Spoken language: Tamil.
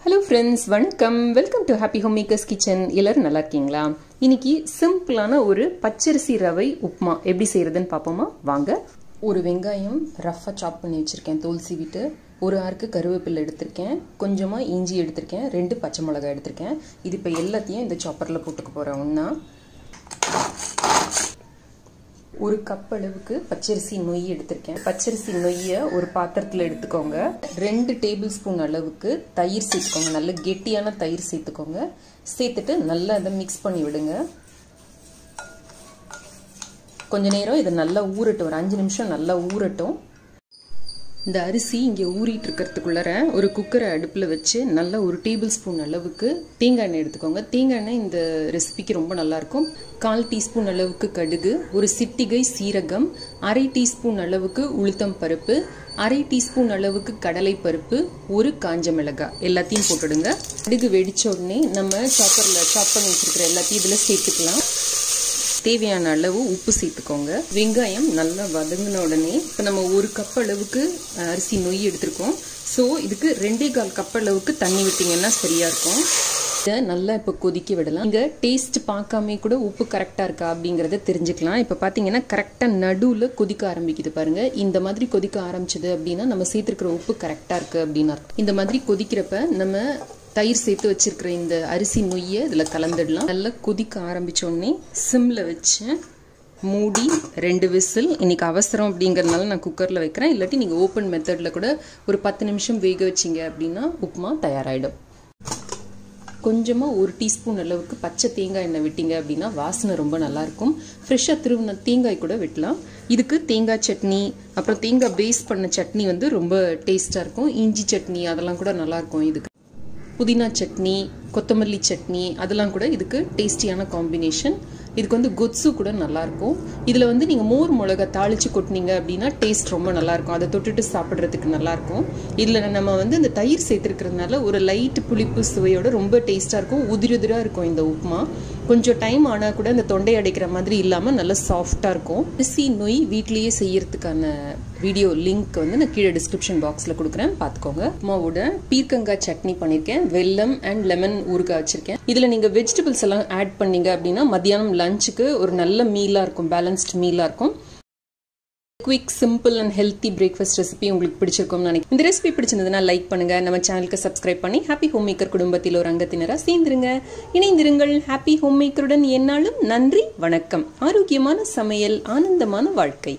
Hello friends, welcome to Happy Homemakers Kitchen. எல்லாரும் நல்லா இருக்கீங்களா? இன்னைக்கு சிம்பிளான ஒரு பச்சரிசி ரவை உப்புமா எப்படி செய்யறதுன்னு பாப்போமா? வாங்க. ஒரு வெங்காயம் ரஃபா சாப் பண்ணி வச்சிருக்கேன், தோல் சீவிட்டு. ஒரு ஆர்க்கு கருவேப்பிலை எடுத்திருக்கேன், கொஞ்சமா இஞ்சி எடுத்திருக்கேன், 2 பச்சை மிளகாய் எடுத்திருக்கேன். இது இப்ப எல்லாத்தையும் இந்த சாப்பர்ல போட்டுக்க போறேன் ஒண்ணா. ஒரு கப் அளவுக்கு பச்சரிசி நொய் எடுத்திருக்கேன். பச்சரிசி நொய்யை ஒரு பாத்திரத்தில் எடுத்துக்கோங்க. 2 டேபிள் ஸ்பூன் அளவுக்கு தயிர் சேர்த்துக்கோங்க. நல்ல கெட்டியான தயிர் சேர்த்துக்கோங்க. சேர்த்துட்டு நல்லா அதை மிக்ஸ் பண்ணி விடுங்க. கொஞ்ச நேரம் இதை நல்லா ஊறட்டும், ஒரு 5 நிமிஷம் நல்லா ஊறட்டும். இந்த அரிசி இங்கே ஊறிட்டு இருக்கிறதுக்குள்ளார ஒரு குக்கரை அடுப்பில் வச்சு நல்லா ஒரு டேபிள் ஸ்பூன் அளவுக்கு தேங்காய் எண்ணெய் எடுத்துக்கோங்க. தேங்காய் எண்ணெய் இந்த ரெசிபிக்கு ரொம்ப நல்லாயிருக்கும். 1/4 டீஸ்பூன் அளவுக்கு கடுகு, ஒரு சிட்டிகை சீரகம், 1/2 டீஸ்பூன் அளவுக்கு உளுத்தம் பருப்பு, 1/2 டீஸ்பூன் அளவுக்கு கடலை பருப்பு, ஒரு காஞ்ச மிளகாய் எல்லாத்தையும் போட்டுடுங்க. கடுகு வெடிச்ச உடனே நம்ம சாப்பரில் சாப் பண்ணி வச்சிருக்கிற எல்லாத்தையும் இதில் சேர்த்துக்கலாம். தேவையான அளவு உப்பு சேர்த்துக்கோங்க. வெங்காயம் நல்லா வதங்கின உடனே இப்போ நம்ம 1 கப் அளவுக்கு அரிசி நொய் எடுத்திருக்கோம். ஸோ இதுக்கு 2.25 கப் அளவுக்கு தண்ணி விட்டீங்கன்னா சரியா இருக்கும். இதை நல்லா இப்போ கொதிக்க விடலாம். இங்கே டேஸ்ட் பார்க்காம கூட உப்பு கரெக்டாக இருக்கா அப்படிங்கிறத தெரிஞ்சுக்கலாம். இப்போ பார்த்தீங்கன்னா கரெக்டாக நடுவில் கொதிக்க ஆரம்பிக்குது பாருங்க. இந்த மாதிரி கொதிக்க ஆரம்பிச்சது அப்படின்னா நம்ம சேர்த்துருக்கிற உப்பு கரெக்டாக இருக்கு அப்படின்னு. இந்த மாதிரி கொதிக்கிறப்ப நம்ம தயிர் சேர்த்து வச்சிருக்கிற இந்த அரிசி நொய்யை இதில் கலந்துடலாம். நல்லா கொதிக்க ஆரம்பித்தோடனே சிம்மில் வச்சு மூடி 2 விசில். இன்னைக்கு அவசரம் அப்படிங்கிறதுனால நான் குக்கரில் வைக்கிறேன். இல்லாட்டி நீங்கள் ஓப்பன் மெத்தடில் கூட ஒரு 10 நிமிஷம் வேக வச்சிங்க அப்படின்னா உப்புமா தயாராகிடும். கொஞ்சமாக 1 டீஸ்பூன் அளவுக்கு பச்சை தேங்காய் எண்ணெய் விட்டீங்க அப்படின்னா வாசனை ரொம்ப நல்லாயிருக்கும். ஃப்ரெஷ்ஷாக திருவின தேங்காய் கூட விட்டலாம். இதுக்கு தேங்காய் சட்னி, அப்புறம் தேங்காய் பேஸ் பண்ண சட்னி வந்து ரொம்ப டேஸ்ட்டாக இருக்கும். இஞ்சி சட்னி அதெல்லாம் கூட நல்லாயிருக்கும். இதுக்கு புதினா சட்னி, கொத்தமல்லி சட்னி அதெல்லாம் கூட இதுக்கு டேஸ்டியான காம்பினேஷன். இதுக்கு வந்து கொத்சு கூட நல்லாயிருக்கும். இதில் வந்து நீங்கள் மோர் மிளகா தாளித்து கொட்டினீங்க அப்படின்னா டேஸ்ட் ரொம்ப நல்லாயிருக்கும். அதை தொட்டுட்டு சாப்பிட்றதுக்கு நல்லாயிருக்கும். இதில் நம்ம வந்து இந்த தயிர் சேர்த்துருக்கிறதுனால ஒரு லைட் புளிப்பு சுவையோட ரொம்ப டேஸ்ட்டாக இருக்கும். உதிராக இருக்கும் இந்த உப்புமா. கொஞ்சம் டைம் ஆனால் கூட இந்த தொண்டை அடைக்கிற மாதிரி இல்லாமல் நல்லா சாஃப்டாக இருக்கும். அரிசி நொய் வீட்லேயே செய்யறதுக்கான வீடியோ லிங்க் வந்து நான் கீழே டிஸ்கிரிப்ஷன் பாக்ஸில் கொடுக்குறேன், பார்த்துக்கோங்க. உப்புமாவோட பீர்க்கங்காய் சட்னி பண்ணியிருக்கேன், வெல்லம் அண்ட் லெமன் ஊறுகாய் வச்சிருக்கேன். இதில் நீங்கள் வெஜிடபிள்ஸ் எல்லாம் ஆட் பண்ணீங்க அப்படின்னா மத்தியானம் லஞ்சுக்கு ஒரு நல்ல மீலாக இருக்கும், பேலன்ஸ்டு மீலாக இருக்கும். Quick, simple and healthy breakfast recipe உங்களுக்கு பிடிச்சிருக்கும்னு நினைக்கிறேன். இந்த ரெசிபி பிடிச்சிருந்ததுன்னா லைக் பண்ணுங்க, நம்ம சேனலுக்கு சப்ஸ்கிரைப் பண்ணி ஹாப்பி ஹோம் மேக்கர் குடும்பத்தில் ஒரு அங்கத்தினராக சேர்ந்துருங்க. இணைந்திருங்கள். ஹாப்பி ஹோம் மேக்கருடன் என்னாலும் நன்றி, வணக்கம். ஆரோக்கியமான சமையல், ஆனந்தமான வாழ்க்கை.